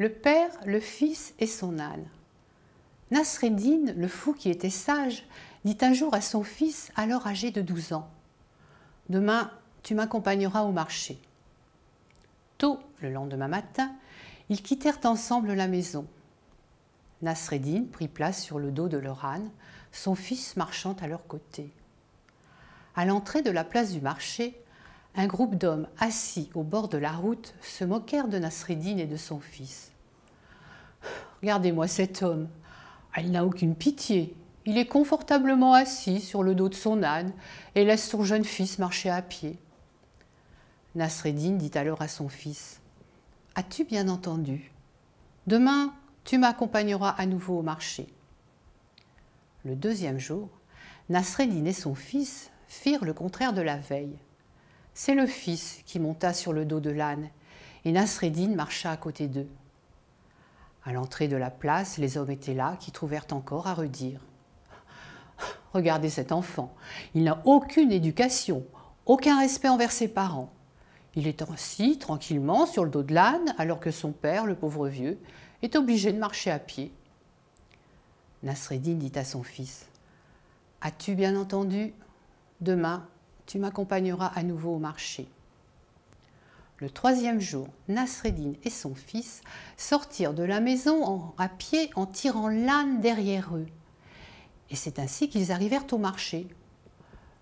le Père, le Fils et son âne. Nasreddin, le fou qui était sage, dit un jour à son fils, alors âgé de 12 ans, « Demain, tu m'accompagneras au marché. » Tôt, le lendemain matin, ils quittèrent ensemble la maison. Nasreddin prit place sur le dos de leur âne, son fils marchant à leur côté. À l'entrée de la place du marché, un groupe d'hommes assis au bord de la route se moquèrent de Nasreddin et de son fils. « Regardez-moi cet homme, il n'a aucune pitié. Il est confortablement assis sur le dos de son âne et laisse son jeune fils marcher à pied. » Nasreddin dit alors à son fils, « As-tu bien entendu? Demain, tu m'accompagneras à nouveau au marché. » Le deuxième jour, Nasreddin et son fils firent le contraire de la veille. C'est le fils qui monta sur le dos de l'âne et Nasreddin marcha à côté d'eux. À l'entrée de la place, les hommes étaient là qui trouvèrent encore à redire. « Regardez cet enfant, il n'a aucune éducation, aucun respect envers ses parents. Il est assis tranquillement sur le dos de l'âne alors que son père, le pauvre vieux, est obligé de marcher à pied. » Nasreddin dit à son fils, « As-tu bien entendu? Demain, tu m'accompagneras à nouveau au marché. » Le troisième jour, Nasreddin et son fils sortirent de la maison à pied en tirant l'âne derrière eux. Et c'est ainsi qu'ils arrivèrent au marché.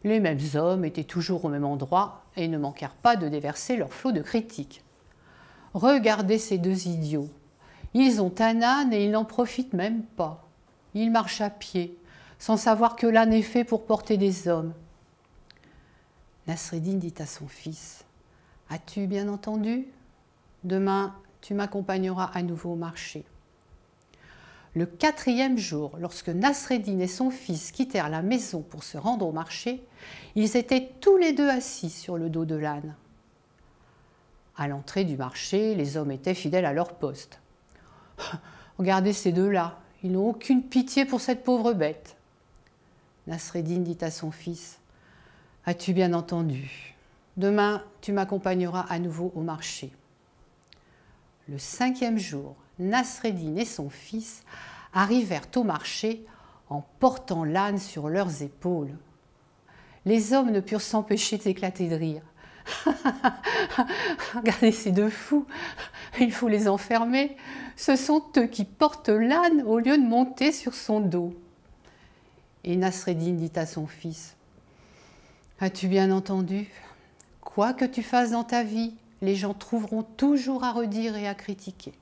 Les mêmes hommes étaient toujours au même endroit et ne manquèrent pas de déverser leur flot de critiques. « Regardez ces deux idiots. Ils ont un âne et ils n'en profitent même pas. Ils marchent à pied, sans savoir que l'âne est fait pour porter des hommes. » Nasreddin dit à son fils, « As-tu bien entendu? Demain, tu m'accompagneras à nouveau au marché. » Le quatrième jour, lorsque Nasreddin et son fils quittèrent la maison pour se rendre au marché, ils étaient tous les deux assis sur le dos de l'âne. À l'entrée du marché, les hommes étaient fidèles à leur poste. « Regardez ces deux-là, ils n'ont aucune pitié pour cette pauvre bête. » Nasreddin dit à son fils, « As-tu bien entendu? Demain, tu m'accompagneras à nouveau au marché. » Le cinquième jour, Nasreddin et son fils arrivèrent au marché en portant l'âne sur leurs épaules. Les hommes ne purent s'empêcher d'éclater de rire. « Regardez ces deux fous, il faut les enfermer. Ce sont eux qui portent l'âne au lieu de monter sur son dos. » Et Nasreddin dit à son fils, « As-tu bien entendu? Quoi que tu fasses dans ta vie, les gens trouveront toujours à redire et à critiquer. »